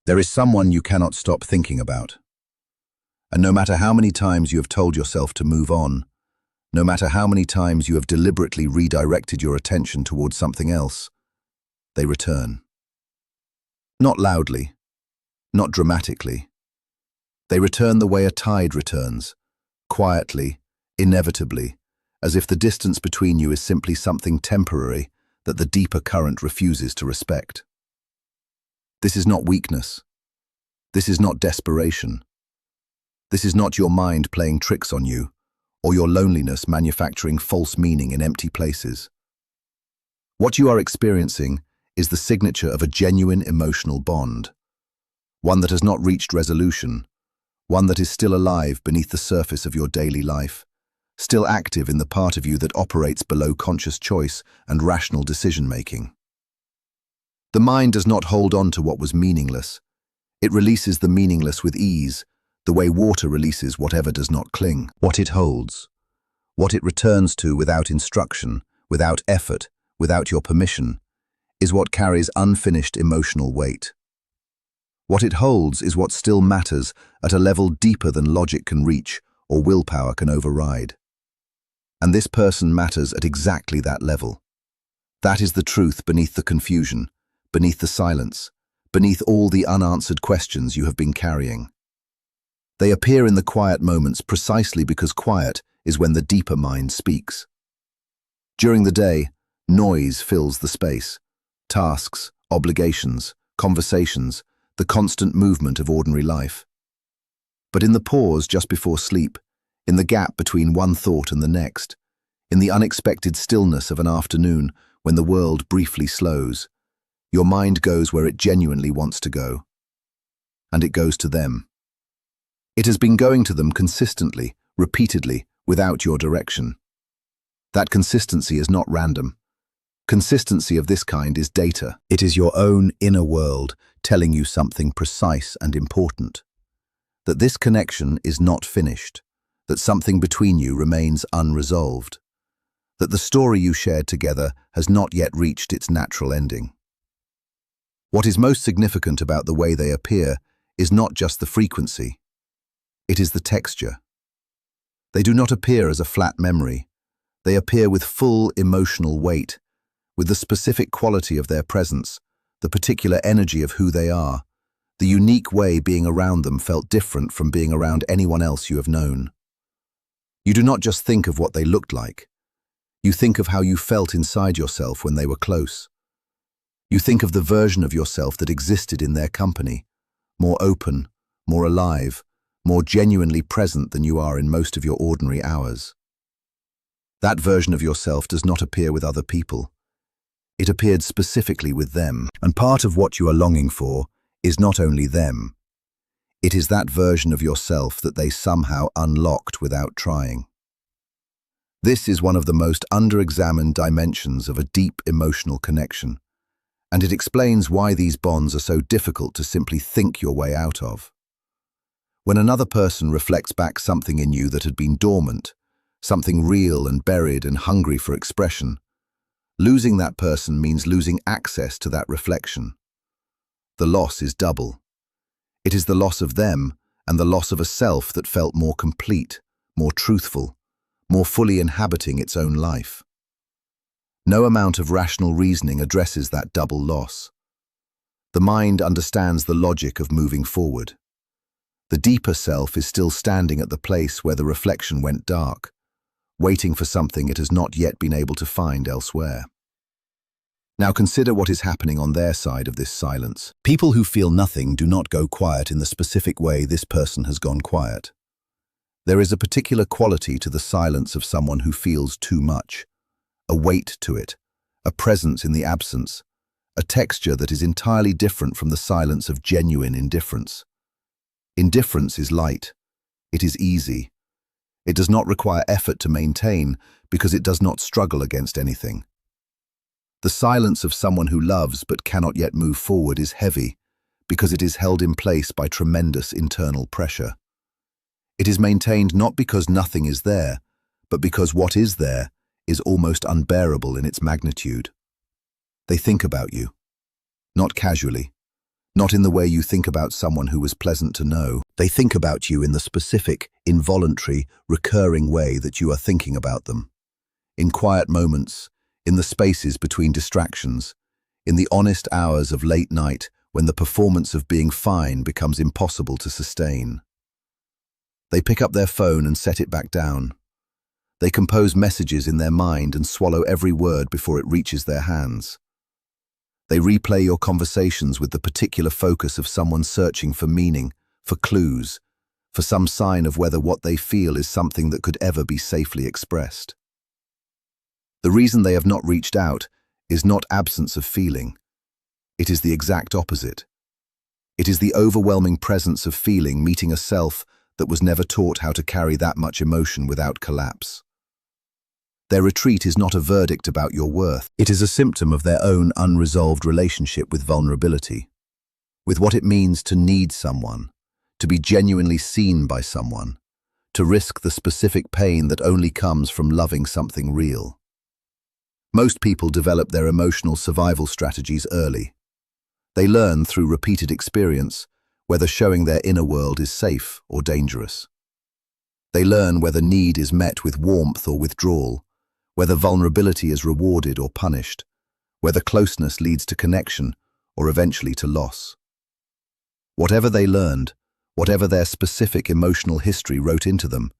There is someone you cannot stop thinking about. And no matter how many times you have told yourself to move on, no matter how many times you have deliberately redirected your attention towards something else, they return. Not loudly, not dramatically. They return the way a tide returns, quietly, inevitably, as if the distance between you is simply something temporary that the deeper current refuses to respect. This is not weakness. This is not desperation. This is not your mind playing tricks on you, or your loneliness manufacturing false meaning in empty places. What you are experiencing is the signature of a genuine emotional bond, one that has not reached resolution, one that is still alive beneath the surface of your daily life, still active in the part of you that operates below conscious choice and rational decision-making. The mind does not hold on to what was meaningless. It releases the meaningless with ease, the way water releases whatever does not cling. What it holds, what it returns to without instruction, without effort, without your permission, is what carries unfinished emotional weight. What it holds is what still matters at a level deeper than logic can reach or willpower can override. And this person matters at exactly that level. That is the truth beneath the confusion, beneath the silence, beneath all the unanswered questions you have been carrying. They appear in the quiet moments precisely because quiet is when the deeper mind speaks. During the day, noise fills the space. Tasks, obligations, conversations, the constant movement of ordinary life. But in the pause just before sleep, in the gap between one thought and the next, in the unexpected stillness of an afternoon when the world briefly slows, your mind goes where it genuinely wants to go. And it goes to them. It has been going to them consistently, repeatedly, without your direction. That consistency is not random. Consistency of this kind is data. It is your own inner world telling you something precise and important. That this connection is not finished. That something between you remains unresolved. That the story you shared together has not yet reached its natural ending. What is most significant about the way they appear is not just the frequency. It is the texture. They do not appear as a flat memory. They appear with full emotional weight, with the specific quality of their presence, the particular energy of who they are, the unique way being around them felt different from being around anyone else you have known. You do not just think of what they looked like. You think of how you felt inside yourself when they were close. You think of the version of yourself that existed in their company, more open, more alive, more genuinely present than you are in most of your ordinary hours. That version of yourself does not appear with other people. It appeared specifically with them, and part of what you are longing for is not only them. It is that version of yourself that they somehow unlocked without trying. This is one of the most under-examined dimensions of a deep emotional connection, and it explains why these bonds are so difficult to simply think your way out of. When another person reflects back something in you that had been dormant, something real and buried and hungry for expression, losing that person means losing access to that reflection. The loss is double. It is the loss of them and the loss of a self that felt more complete, more truthful, more fully inhabiting its own life. No amount of rational reasoning addresses that double loss. The mind understands the logic of moving forward. The deeper self is still standing at the place where the reflection went dark, waiting for something it has not yet been able to find elsewhere. Now consider what is happening on their side of this silence. People who feel nothing do not go quiet in the specific way this person has gone quiet. There is a particular quality to the silence of someone who feels too much, a weight to it, a presence in the absence, a texture that is entirely different from the silence of genuine indifference. Indifference is light. It is easy. It does not require effort to maintain because it does not struggle against anything. The silence of someone who loves but cannot yet move forward is heavy because it is held in place by tremendous internal pressure. It is maintained not because nothing is there, but because what is there is almost unbearable in its magnitude. They think about you, not casually, Not in the way you think about someone who was pleasant to know. They think about you in the specific, involuntary, recurring way that you are thinking about them. In quiet moments, in the spaces between distractions, in the honest hours of late night when the performance of being fine becomes impossible to sustain. They pick up their phone and set it back down. They compose messages in their mind and swallow every word before it reaches their hands. They replay your conversations with the particular focus of someone searching for meaning, for clues, for some sign of whether what they feel is something that could ever be safely expressed. The reason they have not reached out is not absence of feeling. It is the exact opposite. It is the overwhelming presence of feeling meeting a self that was never taught how to carry that much emotion without collapse. Their retreat is not a verdict about your worth. It is a symptom of their own unresolved relationship with vulnerability, with what it means to need someone, to be genuinely seen by someone, to risk the specific pain that only comes from loving something real. Most people develop their emotional survival strategies early. They learn through repeated experience whether showing their inner world is safe or dangerous. They learn whether need is met with warmth or withdrawal, whether vulnerability is rewarded or punished, whether closeness leads to connection or eventually to loss. Whatever they learned, whatever their specific emotional history wrote into them,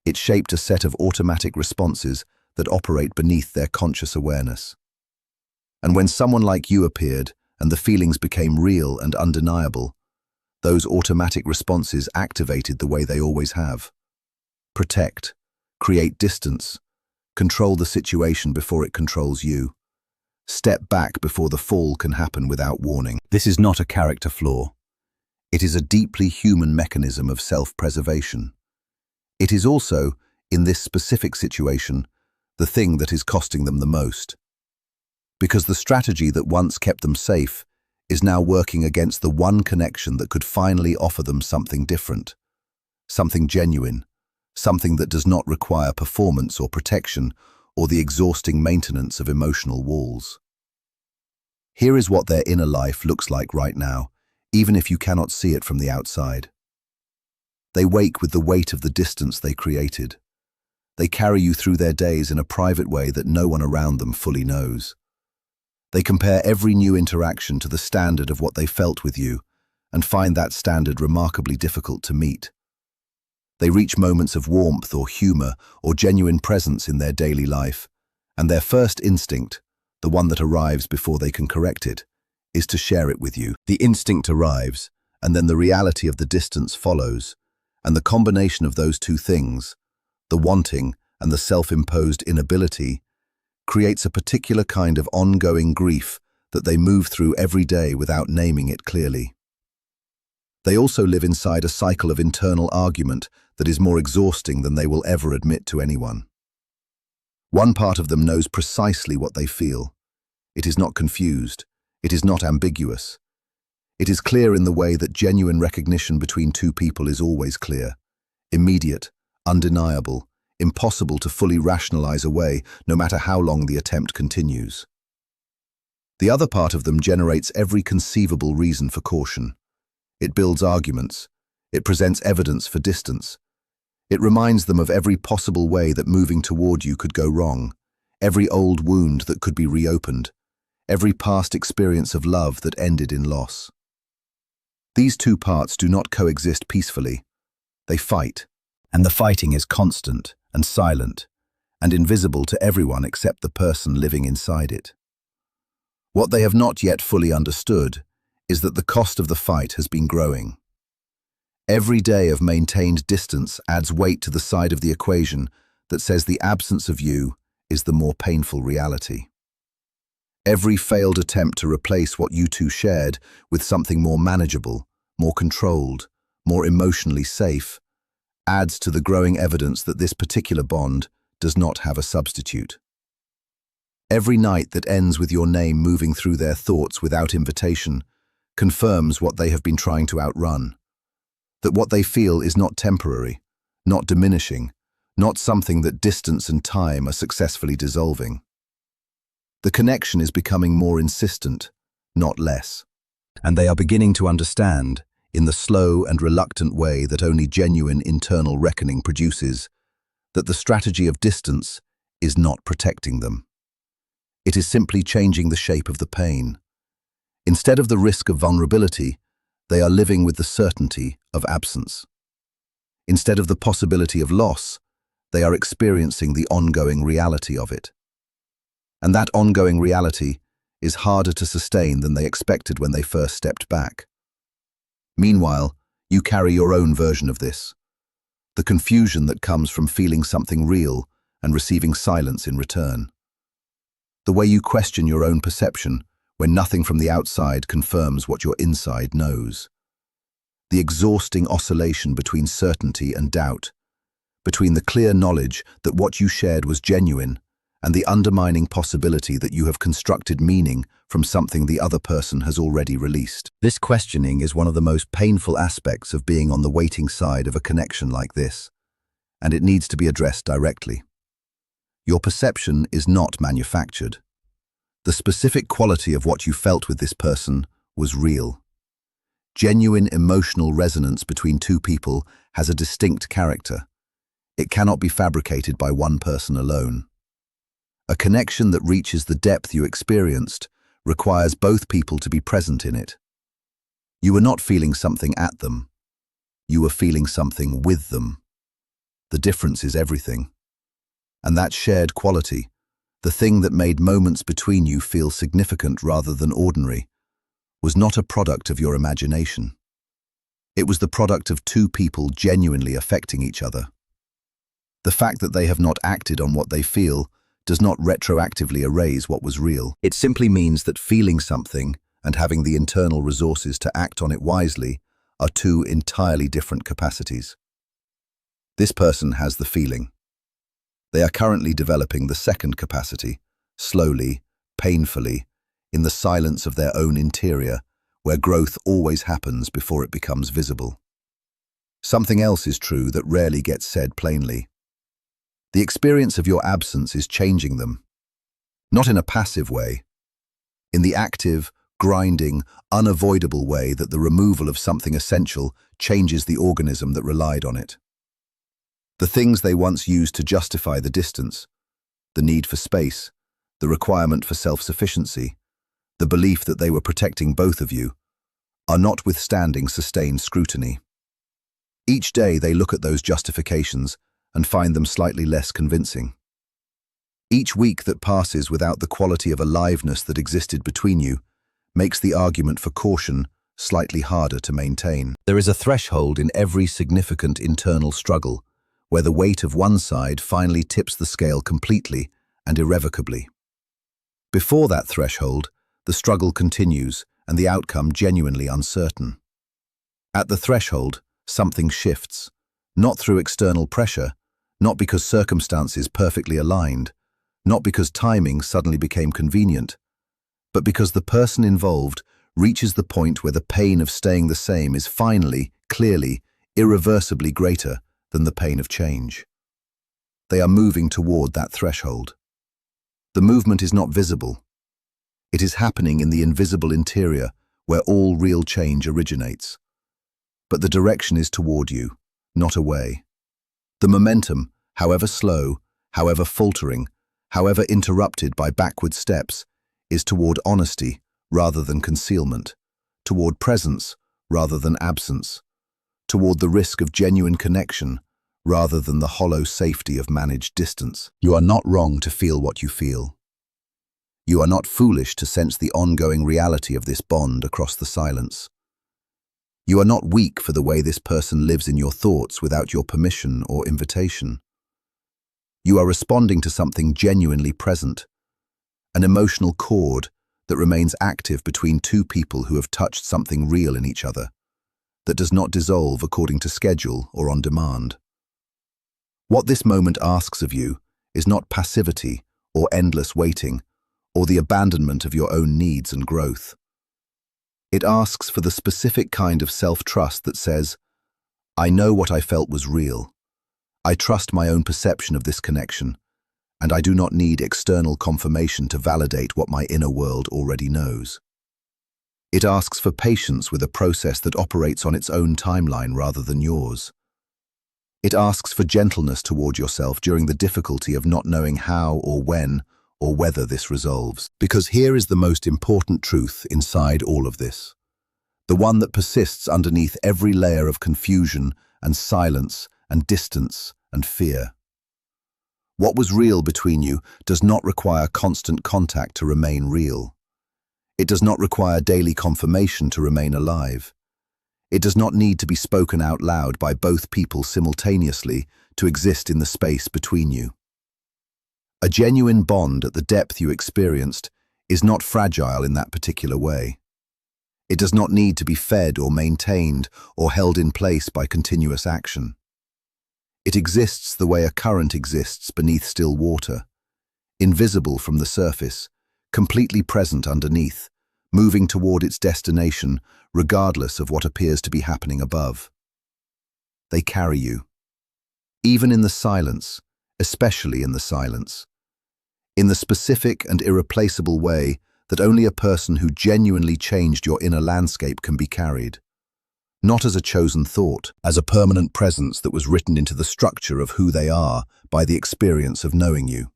it shaped a set of automatic responses that operate beneath their conscious awareness. And when someone like you appeared and the feelings became real and undeniable, those automatic responses activated the way they always have. Protect, create distance, control the situation before it controls you. Step back before the fall can happen without warning. This is not a character flaw. It is a deeply human mechanism of self-preservation. It is also, in this specific situation, the thing that is costing them the most. Because the strategy that once kept them safe is now working against the one connection that could finally offer them something different, something genuine, something that does not require performance or protection or the exhausting maintenance of emotional walls. Here is what their inner life looks like right now, even if you cannot see it from the outside. They wake with the weight of the distance they created. They carry you through their days in a private way that no one around them fully knows. They compare every new interaction to the standard of what they felt with you and find that standard remarkably difficult to meet. They reach moments of warmth or humor or genuine presence in their daily life, and their first instinct, the one that arrives before they can correct it, is to share it with you. The instinct arrives, and then the reality of the distance follows, and the combination of those two things, the wanting and the self-imposed inability, creates a particular kind of ongoing grief that they move through every day without naming it clearly. They also live inside a cycle of internal argument that is more exhausting than they will ever admit to anyone. One part of them knows precisely what they feel. It is not confused. It is not ambiguous. It is clear in the way that genuine recognition between two people is always clear, immediate, undeniable, impossible to fully rationalize away, no matter how long the attempt continues. The other part of them generates every conceivable reason for caution. It builds arguments. It presents evidence for distance. It reminds them of every possible way that moving toward you could go wrong, every old wound that could be reopened, every past experience of love that ended in loss. These two parts do not coexist peacefully. They fight, and the fighting is constant and silent and invisible to everyone except the person living inside it. What they have not yet fully understood is that the cost of the fight has been growing. Every day of maintained distance adds weight to the side of the equation that says the absence of you is the more painful reality. Every failed attempt to replace what you two shared with something more manageable, more controlled, more emotionally safe, adds to the growing evidence that this particular bond does not have a substitute. Every night that ends with your name moving through their thoughts without invitation confirms what they have been trying to outrun. That what they feel is not temporary, not diminishing, not something that distance and time are successfully dissolving. The connection is becoming more insistent, not less. And they are beginning to understand, in the slow and reluctant way that only genuine internal reckoning produces, that the strategy of distance is not protecting them. It is simply changing the shape of the pain. Instead of the risk of vulnerability, they are living with the certainty of absence. Instead of the possibility of loss, they are experiencing the ongoing reality of it. And that ongoing reality is harder to sustain than they expected when they first stepped back. Meanwhile, you carry your own version of this, the confusion that comes from feeling something real and receiving silence in return. The way you question your own perception when nothing from the outside confirms what your inside knows. The exhausting oscillation between certainty and doubt, between the clear knowledge that what you shared was genuine and the undermining possibility that you have constructed meaning from something the other person has already released. This questioning is one of the most painful aspects of being on the waiting side of a connection like this, and it needs to be addressed directly. Your perception is not manufactured. The specific quality of what you felt with this person was real. Genuine emotional resonance between two people has a distinct character. It cannot be fabricated by one person alone. A connection that reaches the depth you experienced requires both people to be present in it. You were not feeling something at them. You were feeling something with them. The difference is everything. And that shared quality, the thing that made moments between you feel significant rather than ordinary, was not a product of your imagination. It was the product of two people genuinely affecting each other. The fact that they have not acted on what they feel does not retroactively erase what was real. It simply means that feeling something and having the internal resources to act on it wisely are two entirely different capacities. This person has the feeling. They are currently developing the second capacity, slowly, painfully, in the silence of their own interior, where growth always happens before it becomes visible. Something else is true that rarely gets said plainly. The experience of your absence is changing them, not in a passive way, in the active, grinding, unavoidable way that the removal of something essential changes the organism that relied on it. The things they once used to justify the distance, the need for space, the requirement for self-sufficiency, the belief that they were protecting both of you, are not withstanding sustained scrutiny. Each day they look at those justifications and find them slightly less convincing. Each week that passes without the quality of aliveness that existed between you makes the argument for caution slightly harder to maintain. There is a threshold in every significant internal struggle where the weight of one side finally tips the scale completely and irrevocably. Before that threshold, the struggle continues and the outcome genuinely uncertain. At the threshold, something shifts, not through external pressure, not because circumstances perfectly aligned, not because timing suddenly became convenient, but because the person involved reaches the point where the pain of staying the same is finally, clearly, irreversibly greater than the pain of change. They are moving toward that threshold. The movement is not visible. It is happening in the invisible interior where all real change originates. But the direction is toward you, not away. The momentum, however slow, however faltering, however interrupted by backward steps, is toward honesty rather than concealment, toward presence rather than absence, toward the risk of genuine connection rather than the hollow safety of managed distance. You are not wrong to feel what you feel. You are not foolish to sense the ongoing reality of this bond across the silence. You are not weak for the way this person lives in your thoughts without your permission or invitation. You are responding to something genuinely present, an emotional chord that remains active between two people who have touched something real in each other, that does not dissolve according to schedule or on demand. What this moment asks of you is not passivity or endless waiting or the abandonment of your own needs and growth. It asks for the specific kind of self-trust that says, I know what I felt was real. I trust my own perception of this connection, and I do not need external confirmation to validate what my inner world already knows. It asks for patience with a process that operates on its own timeline rather than yours. It asks for gentleness toward yourself during the difficulty of not knowing how or when or whether this resolves. Because here is the most important truth inside all of this. The one that persists underneath every layer of confusion and silence and distance and fear. What was real between you does not require constant contact to remain real. It does not require daily confirmation to remain alive. It does not need to be spoken out loud by both people simultaneously to exist in the space between you. A genuine bond at the depth you experienced is not fragile in that particular way. It does not need to be fed or maintained or held in place by continuous action. It exists the way a current exists beneath still water, invisible from the surface, completely present underneath, moving toward its destination regardless of what appears to be happening above. They carry you, even in the silence, especially in the silence, in the specific and irreplaceable way that only a person who genuinely changed your inner landscape can be carried. Not as a chosen thought, as a permanent presence that was written into the structure of who they are by the experience of knowing you.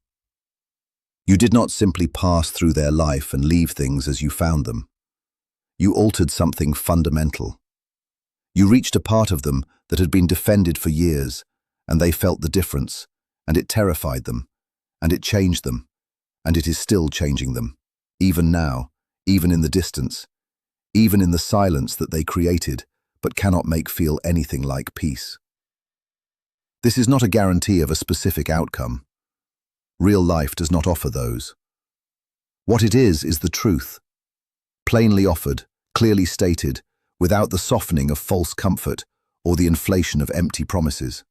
You did not simply pass through their life and leave things as you found them. You altered something fundamental. You reached a part of them that had been defended for years, and they felt the difference, and it terrified them, and it changed them, and it is still changing them, even now, even in the distance, even in the silence that they created, but cannot make feel anything like peace. This is not a guarantee of a specific outcome. Real life does not offer those. What it is the truth, plainly offered, clearly stated, without the softening of false comfort or the inflation of empty promises.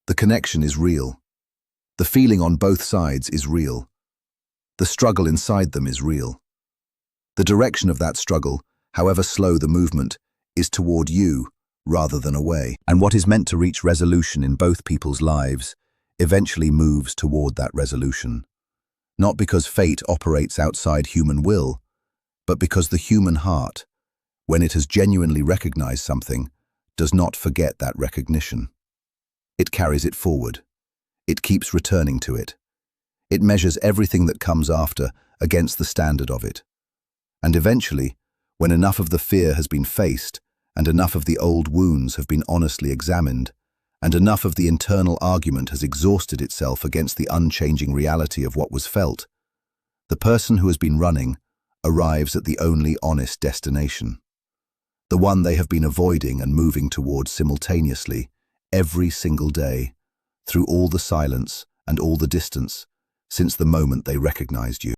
The connection is real. The feeling on both sides is real. The struggle inside them is real. The direction of that struggle, however slow the movement, is toward you rather than away. And what is meant to reach resolution in both people's lives eventually moves toward that resolution. Not because fate operates outside human will, but because the human heart, when it has genuinely recognized something, does not forget that recognition. It carries it forward. It keeps returning to it. It measures everything that comes after against the standard of it. And eventually, when enough of the fear has been faced, and enough of the old wounds have been honestly examined, and enough of the internal argument has exhausted itself against the unchanging reality of what was felt, the person who has been running arrives at the only honest destination, the one they have been avoiding and moving towards simultaneously, every single day, through all the silence and all the distance, since the moment they recognized you.